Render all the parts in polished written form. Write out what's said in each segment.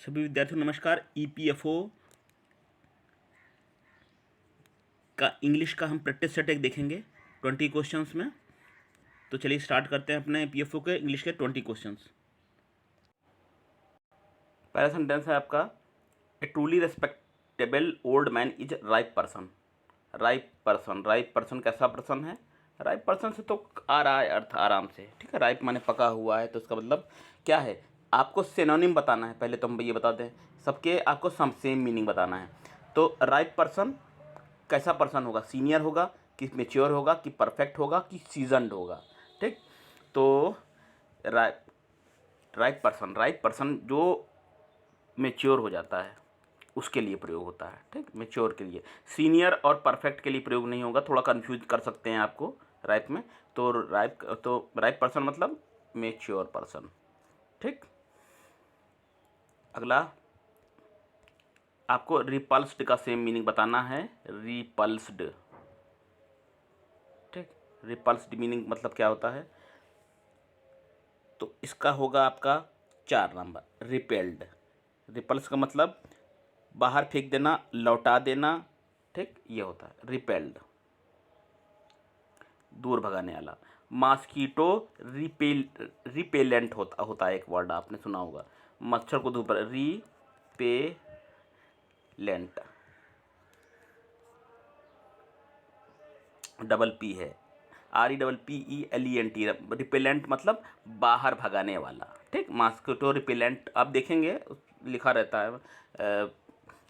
सभी विद्यार्थियों नमस्कार। ईपीएफओ का इंग्लिश का हम प्रैक्टिस सेट एक देखेंगे 20 क्वेश्चंस में। तो चलिए स्टार्ट करते हैं अपने ईपीएफओ के इंग्लिश के 20 क्वेश्चंस। पहला सेंटेंस है आपका, a truly respectable old man is ripe person. Ripe person, ripe person कैसा पर्सन है? राइप पर्सन से तो आ रहा है अर्थ आराम से, ठीक है। राइप माने पका हुआ है, तो उसका मतलब क्या है? आपको सिनोनिम बताना है। पहले तो हम ये बता दें, सबके आपको सेम मीनिंग बताना है। तो राइप पर्सन कैसा पर्सन होगा? सीनियर होगा कि मेच्योर होगा कि परफेक्ट होगा कि सीजनड होगा, ठीक। तो राइट पर्सन जो मेच्योर हो जाता है उसके लिए प्रयोग होता है, ठीक। मेच्योर के लिए, सीनियर और परफेक्ट के लिए प्रयोग नहीं होगा। थोड़ा कंफ्यूज कर सकते हैं आपको राइप में। तो राइप पर्सन मतलब मेच्योर पर्सन, ठीक। अगला आपको रिपल्स्ड का सेम मीनिंग बताना है। रिपल्स्ड, ठीक। रिपल्स्ड मीनिंग मतलब क्या होता है? तो इसका होगा आपका 4 नंबर। रिपेल्ड, रिपल्स का मतलब बाहर फेंक देना, लौटा देना, ठीक, ये होता है रिपेल्ड, दूर भगाने वाला। मॉस्किटो रिपेलेंट होता है, एक वर्ड आपने सुना होगा, मच्छर को दूर, रिपेलेंट, डबल पी है, REPPELENT। रिपेलेंट मतलब बाहर भगाने वाला, ठीक। मॉस्किटो रिपेलेंट आप देखेंगे लिखा रहता है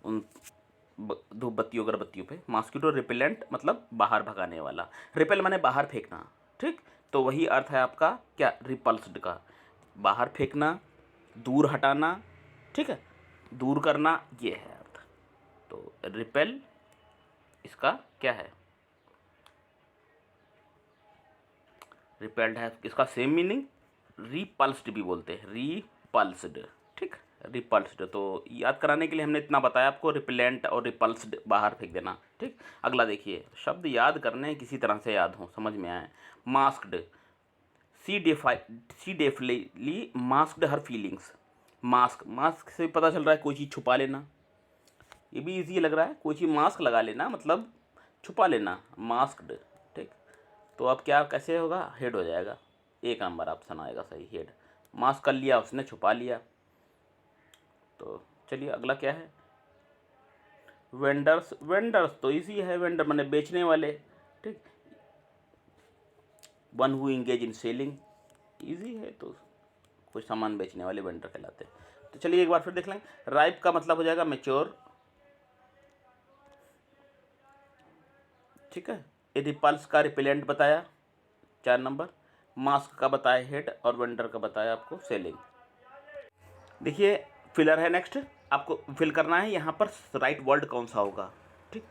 उन धूप बत्तियों अगरबत्तियों पे। मॉस्किटो रिपेलेंट मतलब बाहर भगाने वाला। रिपेल माने बाहर फेंकना, ठीक। तो वही अर्थ है आपका क्या? रिपल्स्ड का, बाहर फेंकना, दूर हटाना, ठीक है, दूर करना, ये है अर्थ। तो रिपेल इसका क्या है? रिपेल्ड है, इसका सेम मीनिंग रिपल्स्ड भी बोलते हैं, रिपल्स्ड, ठीक। रिपल्स्ड, तो याद कराने के लिए हमने इतना बताया आपको, रिपेलेंट और रिपल्स्ड बाहर फेंक देना, ठीक। अगला देखिए, शब्द याद करने किसी तरह से याद हो, समझ में आए। Masked, C definitely masked her feelings. Mask, mask से पता चल रहा है कोई चीज़ छुपा लेना, ये भी इजी लग रहा है। कोई चीज़ मास्क लगा लेना मतलब छुपा लेना, मास्क्ड, ठीक। तो अब क्या कैसे होगा? हेड हो जाएगा, 1 नंबर ऑप्शन आएगा सही, हेड। मास्क कर लिया उसने, छुपा लिया। तो चलिए अगला क्या है? वेंडर्स, वेंडर्स तो इजी है, वेंडर माने बेचने वाले, ठीक। One who engage in selling, easy है, तो कुछ सामान बेचने वाले वेंडर कहलाते हैं। तो चलिए एक बार फिर देख लें। राइप का मतलब हो जाएगा मेच्योर, ठीक है। ये रिपल्स का रिपेलेंट बताया 4 नंबर, मास्क का बताया हेड, और वेंडर का बताया आपको सेलिंग। देखिए फिलर है, नेक्स्ट आपको फिल करना है। यहाँ पर राइट वर्ड कौन सा होगा, ठीक।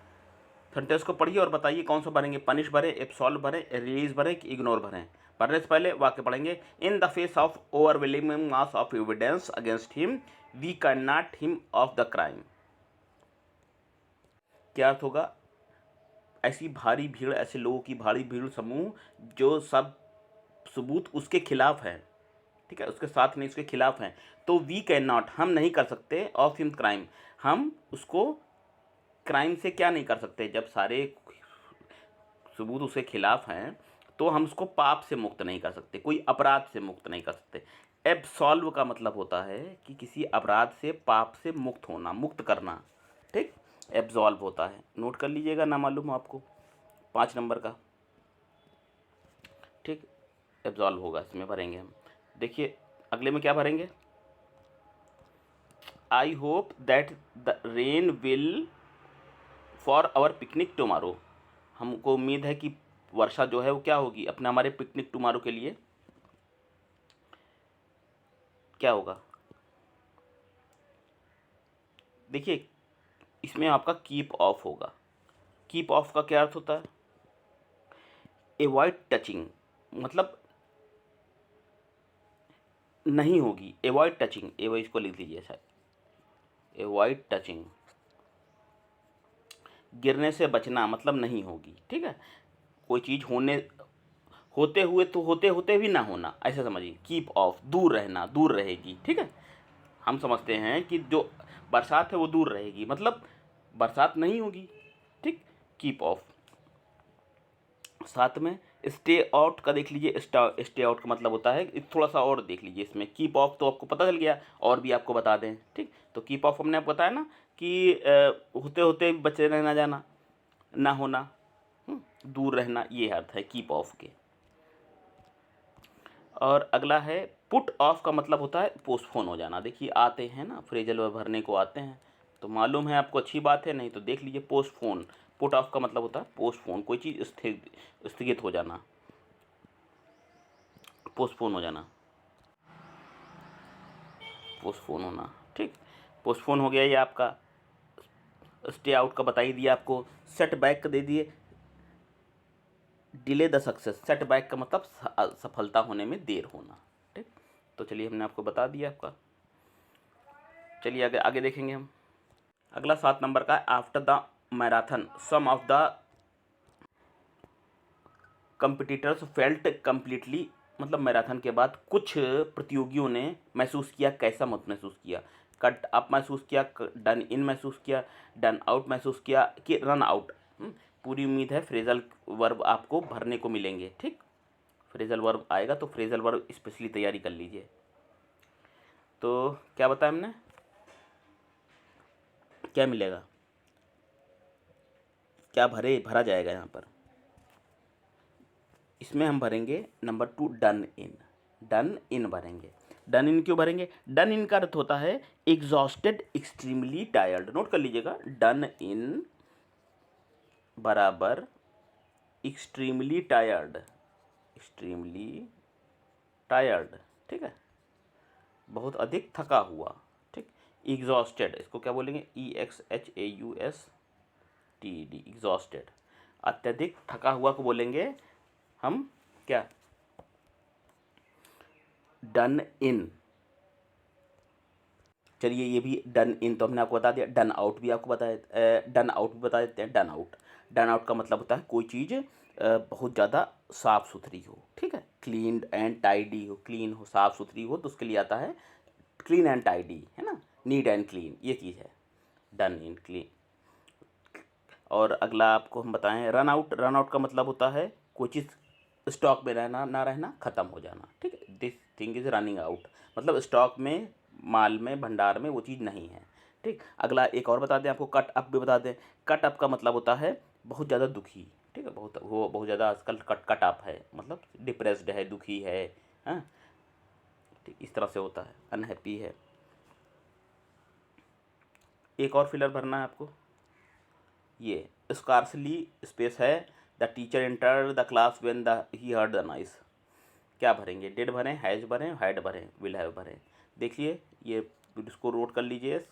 सेंटेंस को पढ़िए और बताइए कौन सा भरेंगे। पनिश भरे, एब्सॉल्व भरे, रिलीज भरे कि इग्नोर भरें। पढ़ने से पहले वाक्य पढ़ेंगे। In the face of overwhelming mass of evidence against him we can not him of the crime. क्या अर्थ होगा? ऐसी भारी भीड़, ऐसे लोगों की भारी भीड़, समूह जो सब सबूत उसके खिलाफ है, ठीक है, उसके साथ नहीं उसके खिलाफ हैं। तो वी कैन नॉट, हम नहीं कर सकते, ऑफ हिम क्राइम, हम उसको क्राइम से क्या नहीं कर सकते? जब सारे सबूत उसके खिलाफ हैं तो हम उसको पाप से मुक्त नहीं कर सकते, कोई अपराध से मुक्त नहीं कर सकते। एब्सॉल्व का मतलब होता है कि किसी अपराध से, पाप से मुक्त होना, मुक्त करना, ठीक। एब्सॉल्व होता है, नोट कर लीजिएगा ना मालूम हो आपको, 5 नंबर का, ठीक। एब्सॉल्व होगा, इसमें भरेंगे हम। देखिए अगले में क्या भरेंगे? I hope that the rain will for our picnic tomorrow. हमको उम्मीद है कि वर्षा जो है वो क्या होगी अपने हमारे पिकनिक टुमारो के लिए, क्या होगा? देखिए इसमें आपका कीप ऑफ होगा। कीप ऑफ का क्या अर्थ होता है? एवॉइड टचिंग, मतलब नहीं होगी, एवॉइड टचिंग, एवॉइड इसको लिख लीजिए शायद, एवॉइड टचिंग। गिरने से बचना मतलब नहीं होगी, ठीक है। कोई चीज़ होते हुए तो होते होते भी ना होना, ऐसे समझिए। कीप ऑफ, दूर रहना, दूर रहेगी, ठीक है। हम समझते हैं कि जो बरसात है वो दूर रहेगी, मतलब बरसात नहीं होगी, ठीक। Keep of. साथ में स्टे आउट का देख लीजिए, स्टे आउट का मतलब होता है, थोड़ा सा और देख लीजिए इसमें। कीप ऑफ तो आपको पता चल गया, और भी आपको बता दें, ठीक। तो कीप ऑफ हमने आपको बताया ना कि होते होते बचे रहना, जाना ना होना, दूर रहना, ये अर्थ है कीप ऑफ के। और अगला है पुट ऑफ का मतलब होता है पोस्टपोन हो जाना। देखिए आते हैं ना, फ्रेजल वर्ब भरने को आते हैं, तो मालूम है आपको, अच्छी बात है, नहीं तो देख लीजिए पोस्टपोन। पुट ऑफ का मतलब होता है पोस्टपोन, कोई चीज़ स्थगित हो जाना, पोस्टपोन हो जाना, पोस्टपोन होना, ठीक। पोस्टपोन हो गया ये आपका। स्टे आउट का बता ही दिया आपको। सेट बैक का दे दिए, delay the success. Set back का मतलब सफलता होने में देर होना, ठीक। तो चलिए हमने आपको बता दिया आपका। चलिए आगे आगे देखेंगे हम। अगला 7 नंबर का, after the marathon some of the competitors felt completely, मतलब मैराथन के बाद कुछ प्रतियोगियों ने महसूस किया, कैसा मत महसूस किया, कट अप महसूस किया, डन इन महसूस किया, डन आउट महसूस किया, कि रन आउट। पूरी उम्मीद है फ्रेजल वर्ब आपको भरने को मिलेंगे, ठीक। फ्रेजल वर्ब आएगा तो फ्रेजल वर्ब स्पेशली तैयारी कर लीजिए। तो क्या बताया हमने, क्या मिलेगा, क्या भरा जाएगा यहाँ पर। इसमें हम भरेंगे number 2 done in. Done in भरेंगे। डन इन क्यों भरेंगे, डन इन का अर्थ होता है एग्जॉस्टेड, एक्सट्रीमली टायर्ड। नोट कर लीजिएगा, डन इन बराबर एक्सट्रीमली टायर्ड, एक्सट्रीमली टायर्ड, ठीक है, बहुत अधिक थका हुआ, ठीक। एग्जॉस्टेड, इसको क्या बोलेंगे, EXHAUSTED, एग्जॉस्टेड। अत्यधिक थका हुआ को बोलेंगे हम क्या, डन इन। चलिए ये भी डन इन तो हमने आपको बता दिया। डन आउट भी आपको बताया, डन आउट भी बता देते हैं। डन आउट, डन आउट का मतलब होता है कोई चीज़ बहुत ज़्यादा साफ़ सुथरी हो, ठीक है, क्लीन एंड टाइडी हो, क्लीन हो, साफ़ सुथरी हो, तो उसके लिए आता है क्लीन एंड टाइडी, है ना, नीट एंड क्लीन, ये चीज़ है डन इन, क्लीन। और अगला आपको हम बताएं रन आउट। रन आउट का मतलब होता है कोई चीज़ स्टॉक में रहना, ना रहना, ख़त्म हो जाना, ठीक है। This thing is running out, मतलब स्टॉक में, माल में, भंडार में वो चीज़ नहीं है, ठीक। अगला एक और बता दें आपको, कट अप भी बता दें। कट अप का मतलब होता है बहुत ज़्यादा दुखी, ठीक है, बहुत ज़्यादा आजकल कट अप है, मतलब डिप्रेस्ड है, दुखी है, हाँ, ठीक, इस तरह से होता है, अनहैप्पी है। एक और फिलर भरना है आपको, ये स्कार्सली स्पेस है, the teacher enter the class when the he heard the noise. क्या भरेंगे, डेड भरें, हैज भरें, हैड भरें, विल हैव भरें। देखिए ये इसको नोट कर लीजिए।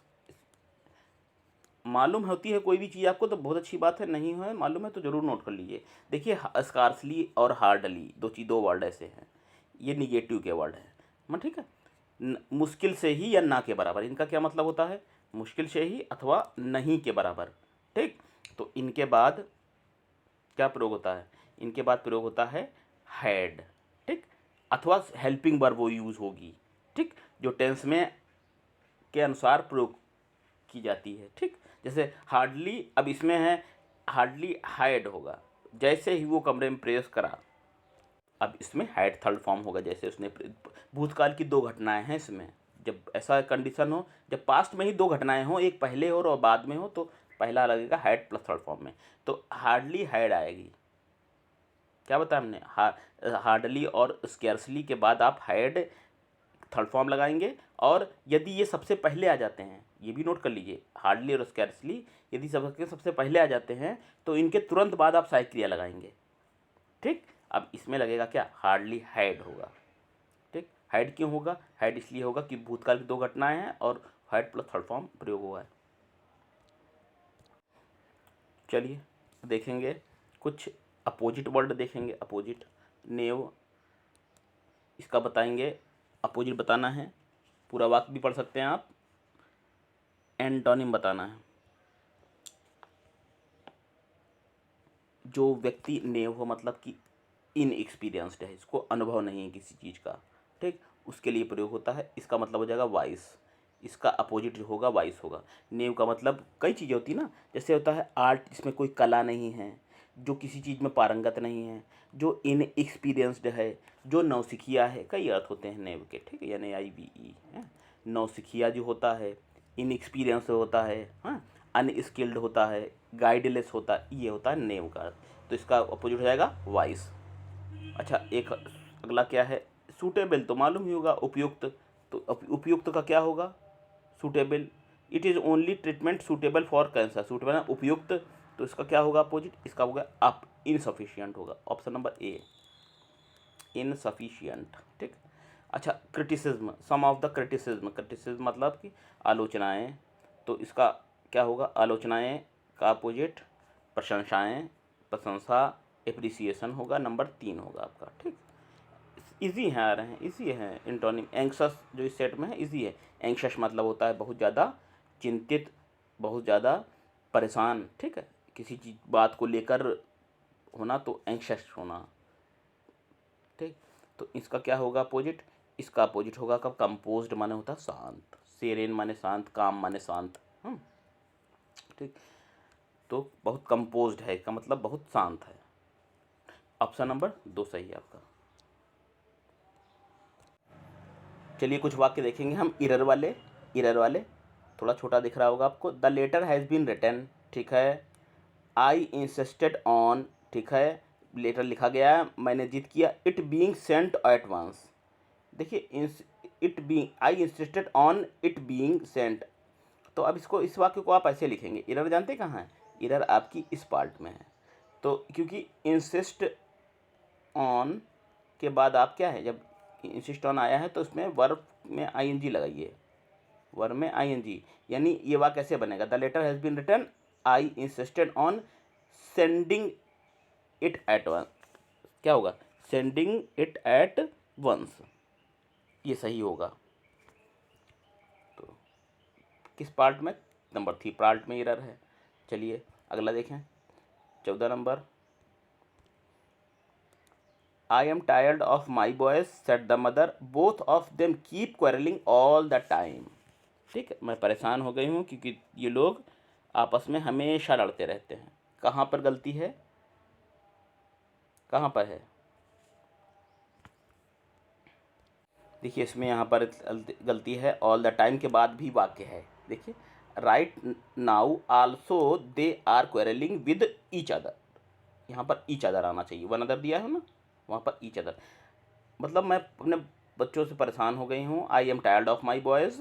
मालूम होती है कोई भी चीज़ आपको तो बहुत अच्छी बात है, नहीं है मालूम है तो ज़रूर नोट कर लीजिए। देखिए स्कार्सली और हार्डली दो वर्ड ऐसे हैं, ये निगेटिव के वर्ड हैं, ठीक है। मुश्किल से ही या ना के बराबर, इनका क्या मतलब होता है, मुश्किल से ही अथवा नहीं के बराबर, ठीक। तो इनके बाद क्या प्रयोग होता है, इनके बाद प्रयोग होता है हैड, ठीक, अथवा हेल्पिंग वर्ब वो यूज़ होगी, ठीक, जो टेंस में के अनुसार प्रयोग की जाती है, ठीक। जैसे हार्डली, अब इसमें है हार्डली हाइड होगा, जैसे ही वो कमरे में प्रवेश करा, अब इसमें हाइड थर्ड फॉर्म होगा, जैसे उसने भूतकाल की 2 घटनाएं हैं इसमें, जब ऐसा कंडीशन हो, जब पास्ट में ही 2 घटनाएं हो, एक पहले हो और बाद में हो, तो पहला लगेगा हाइड प्लस थर्ड फॉर्म में, तो हार्डली हाइड आएगी। क्या बताया हमने, हार्डली और स्केर्सली के बाद आप हाइड थर्ड फॉर्म लगाएंगे, और यदि ये सबसे पहले आ जाते हैं, ये भी नोट कर लीजिए, हार्डली और स्कैर्सली यदि सबसे पहले आ जाते हैं तो इनके तुरंत बाद आप सहायक क्रिया लगाएंगे, ठीक। अब इसमें लगेगा क्या, हार्डली हैड होगा, ठीक। हैड क्यों होगा, हैड इसलिए होगा कि भूतकाल की 2 घटनाएं हैं और हैड प्लस थर्ड फॉर्म प्रयोग हुआ है। चलिए देखेंगे कुछ अपोजिट वर्ड देखेंगे, अपोजिट नेव, इसका बताएंगे, अपोजिट बताना है, पूरा वाक्य भी पढ़ सकते हैं आप, एंटोनिम बताना है। जो व्यक्ति नेव हो, मतलब कि इनएक्सपीरियंस्ड है, इसको अनुभव नहीं है किसी चीज़ का, ठीक, उसके लिए प्रयोग होता है, इसका मतलब हो जाएगा वाइस। इसका अपोजिट जो होगा वाइस होगा। नेव का मतलब कई चीज़ें होती है ना, जैसे होता है आर्ट, जिसमें कोई कला नहीं है, जो किसी चीज़ में पारंगत नहीं है, जो इनएक्सपीरियंस्ड है, जो नौसिखिया है, कई अर्थ होते हैं नेव के, ठीक है, NAIVE है। नौसिखिया जो होता है, इनएक्सपीरियंस होता है, हाँ, अनस्किल्ड होता है, गाइडलेस होता है, ये होता है नेव का अर्थ। तो इसका अपोजिट हो जाएगा वाइस। अच्छा, एक अगला क्या है, सूटेबल तो मालूम ही होगा, उपयुक्त। तो उपयुक्त का क्या होगा, suitable. It is only treatment suitable for cancer, suitable है उपयुक्त, तो इसका क्या होगा अपोजिट, इसका होगा अप इनसफिशियंट होगा, ऑप्शन नंबर ए, इनसफिशियंट, ठीक। अच्छा, criticism, some of the criticism, criticism मतलब कि आलोचनाएं, तो इसका क्या होगा, आलोचनाएं का अपोजिट प्रशंसाएं, प्रशंसा एप्रिसिएशन होगा, नंबर 3 होगा आपका, ठीक। इजी है, आ रहे हैं इजी है। इंटोनिम एंक्शस जो इस सेट में है इजी है। एंक्शस मतलब होता है बहुत ज़्यादा चिंतित, बहुत ज़्यादा परेशान, ठीक है, किसी चीज बात को लेकर होना, तो एंक्शस होना, ठीक। तो इसका क्या होगा अपोजिट, इसका अपोजिट होगा कब, कंपोज्ड माने होता है शांत, सेरेन माने शांत, काम माने शांत, ठीक। तो बहुत कंपोज्ड है, इसका मतलब बहुत शांत है। ऑप्शन नंबर 2 सही है आपका। चलिए कुछ वाक्य देखेंगे हम इरर वाले, इरर वाले, थोड़ा छोटा दिख रहा होगा आपको। The letter has been written, ठीक है, आई इंसिस्टेड ऑन, ठीक है, लेटर लिखा गया है, मैंने जिद किया, it being sent at once. देखिए, it be I insisted on it being sent, तो अब इसको, इस वाक्य को आप ऐसे लिखेंगे, इरर जानते कहाँ है, इरर आपकी इस पार्ट में है। तो क्योंकि इंसिस्ट ऑन के बाद आप क्या है, जब इंसिस्ट ऑन आया है तो उसमें वर्ब में आईएनजी लगाइए, वर्ब में आईएनजी, यानी ये वाक्य कैसे बनेगा, the letter has been written, I insisted on sending it at once, क्या होगा, सेंडिंग इट एट वंस, ये सही होगा। तो किस पार्ट में, नंबर 3 पार्ट में एरर है। चलिए अगला देखें, 14 number, I am tired of my boys set the mother, both of them keep quarrelling all the time, ठीक है, मैं परेशान हो गई हूँ क्योंकि ये लोग आपस में हमेशा लड़ते रहते हैं। कहाँ पर गलती है, कहाँ पर है, देखिए इसमें यहाँ पर गलती है, ऑल द टाइम के बाद भी वाक्य है, देखिए, right now also they are quarrelling with each other, यहाँ पर ईच अदर आना चाहिए, वन अदर दिया है ना, वहाँ पर ईच अदर, मतलब मैं अपने बच्चों से परेशान हो गई हूँ। I am tired of my boys,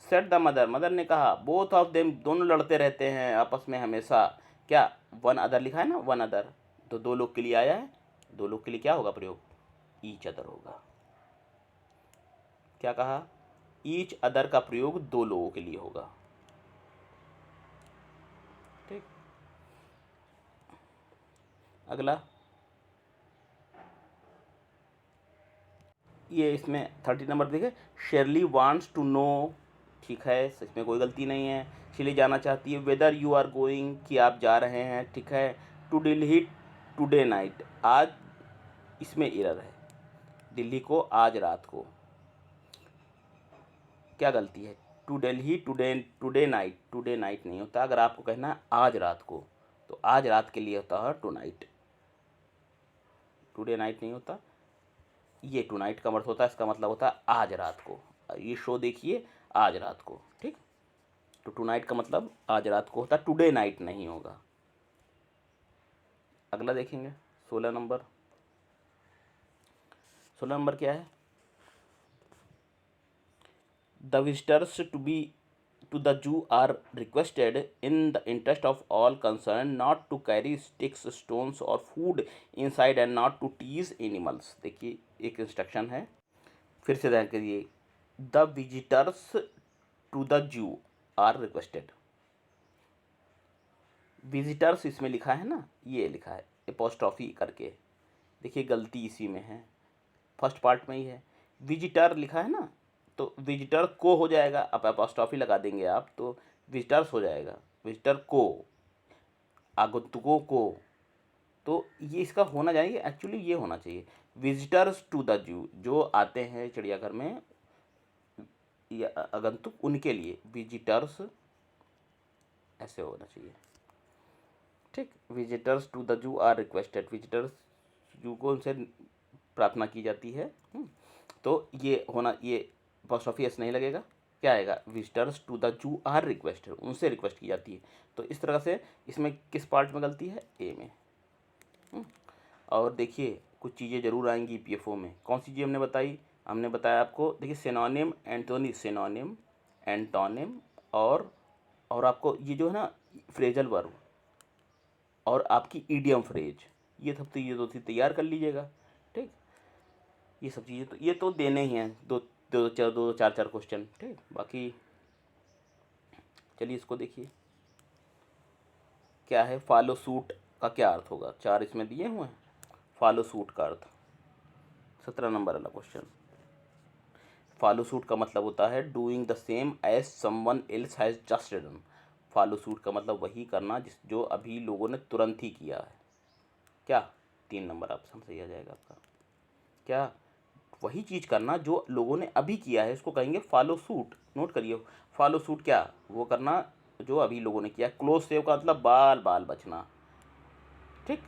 set the mother, mother ने कहा, बोथ ऑफ देम, दोनों लड़ते रहते हैं आपस में हमेशा, क्या, वन अदर लिखा है ना, वन अदर, तो दो लोग के लिए आया है, दो लोग के लिए क्या होगा प्रयोग, ईच अदर होगा। क्या कहा, ईच अदर का प्रयोग दो लोगों के लिए होगा, ठीक। अगला, ये इसमें 30 नंबर देखे, शेरली वांट्स टू नो, ठीक है, इसमें कोई गलती नहीं है, शेरली जानना चाहती है, वेदर यू आर गोइंग, कि आप जा रहे हैं, ठीक है, टू दिल्ली टुडे नाइट, आज, इसमें एरर है, दिल्ली को आज रात को, क्या गलती है, to Delhi today, today night, today night नहीं होता, अगर आपको कहना है आज रात को, तो आज रात के लिए होता है टू नाइट, टुडे नाइट नहीं होता, ये टू नाइट का मतलब होता है, इसका मतलब होता है आज रात को, ये शो देखिए आज रात को, ठीक। तो टू नाइट का मतलब आज रात को होता है, टुडे नाइट नहीं होगा। अगला देखेंगे, 16 नंबर, 16 नंबर क्या है, the visitors to be to the Jew are requested in the interest of all concerned not to carry sticks, stones or food inside and not to tease animals। देखिए एक instruction है, फिर से ध्यान करिए, the visitors to the zoo are requested, visitors इसमें लिखा है ना, ये लिखा है एपोस्ट्रॉफी करके, देखिए गलती इसी में है, फर्स्ट पार्ट में ही है, विजिटर लिखा है ना, तो विजिटर को हो जाएगा, अब एपोस्ट्रॉफी लगा देंगे आप तो विजिटर्स हो जाएगा, विजिटर को, आगंतुकों को, तो ये इसका होना चाहिए, एक्चुअली ये होना चाहिए, विजिटर्स टू द जू, जो आते हैं चिड़ियाघर में या आगंतुक उनके लिए, विजिटर्स ऐसे होना चाहिए। ठीक, visitors to the zoo are requested, visitors zoo को उनसे प्रार्थना की जाती है। तो ये होना, ये अपॉस्ट्रोफी एस नहीं लगेगा, क्या आएगा, visitors to the zoo are requested, उनसे रिक्वेस्ट की जाती है। तो इस तरह से इसमें किस पार्ट में गलती है, ए में। और देखिए कुछ चीज़ें जरूर आएंगी ईपीएफओ में। कौन सी चीज़ हमने बताई, हमने बताया आपको, देखिए सिनोनिम, एंटोनी, सिनोनिम, एंटोनिम, और आपको ये जो है ना फ्रेजल वर्ब और आपकी ईडियम फ्रेज, ये सब तो, ये दो चीज़ तैयार कर लीजिएगा। ठीक, ये सब चीज़ें तो ये तो देने ही हैं, दो चार क्वेश्चन। ठीक, बाकी चलिए इसको देखिए क्या है, फॉलो सूट का क्या अर्थ होगा, 4 इसमें दिए हुए हैं। फॉलो सूट का अर्थ 17 नंबर वाला क्वेश्चन। फॉलो सूट का मतलब होता है doing the same as someone else has just done. Follow suit का मतलब वही करना जो अभी लोगों ने तुरंत ही किया है। क्या, 3 नंबर ऑप्शन सही आ जाएगा आपका। क्या, वही चीज़ करना जो लोगों ने अभी किया है, इसको कहेंगे फॉलो सूट। नोट करिए, फॉलो सूट क्या, वो करना जो अभी लोगों ने किया। क्लोज सेव का मतलब बाल बाल बचना। ठीक,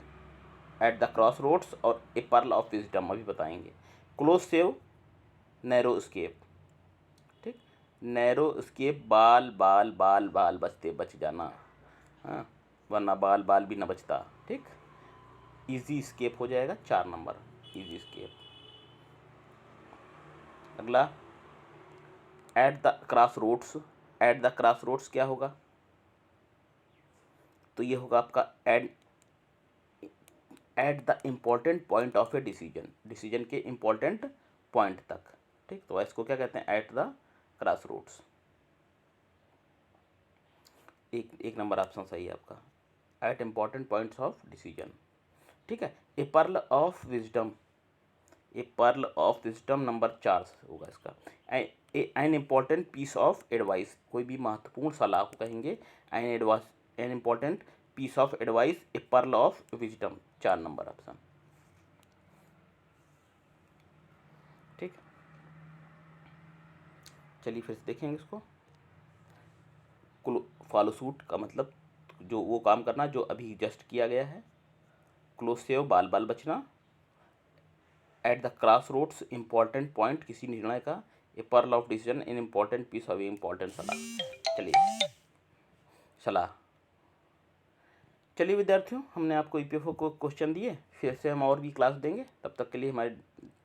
एट द क्रॉस रोड्स और ए पर्ल ऑफ विजडम अभी बताएंगे। Close shave, narrow escape. ठीक, नैरो स्केप, बाल बाल बाल बाल बचते बच जाना, हाँ, वरना बाल बाल भी ना बचता। ठीक, इजी स्केप हो जाएगा 4 नंबर, इजी स्केप। अगला, at the cross roads, at the cross roads क्या होगा, तो ये होगा आपका at the important point of a decision, decision के इम्पॉर्टेंट पॉइंट तक। ठीक, तो इसको क्या कहते हैं, एट द क्रॉस रोड्स। एक नंबर ऑप्शन सही है आपका, at important points of decision. ठीक है, a pearl of wisdom, a pearl of wisdom number 4 होगा इसका। N important piece of advice, कोई भी महत्वपूर्ण सलाह को कहेंगे an important piece of advice, a pearl of wisdom, 4 number option. ठीक, चलिए फिर से देखेंगे इसको। फॉलो सूट का मतलब जो वो काम करना जो अभी जस्ट किया गया है। क्लोज सेव, बाल बाल बचना। At the cross roads, important point किसी निर्णय का। A pearl of decision, in important piece of important सलाह। चलिए सलाह। चलिए विद्यार्थियों, हमने आपको ईपीएफओ को क्वेश्चन दिए, फिर से हम और भी क्लास देंगे। तब तक के लिए हमारे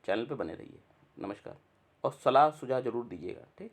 चैनल पे बने रहिए। नमस्कार, और सलाह सुझाव जरूर दीजिएगा। ठीक।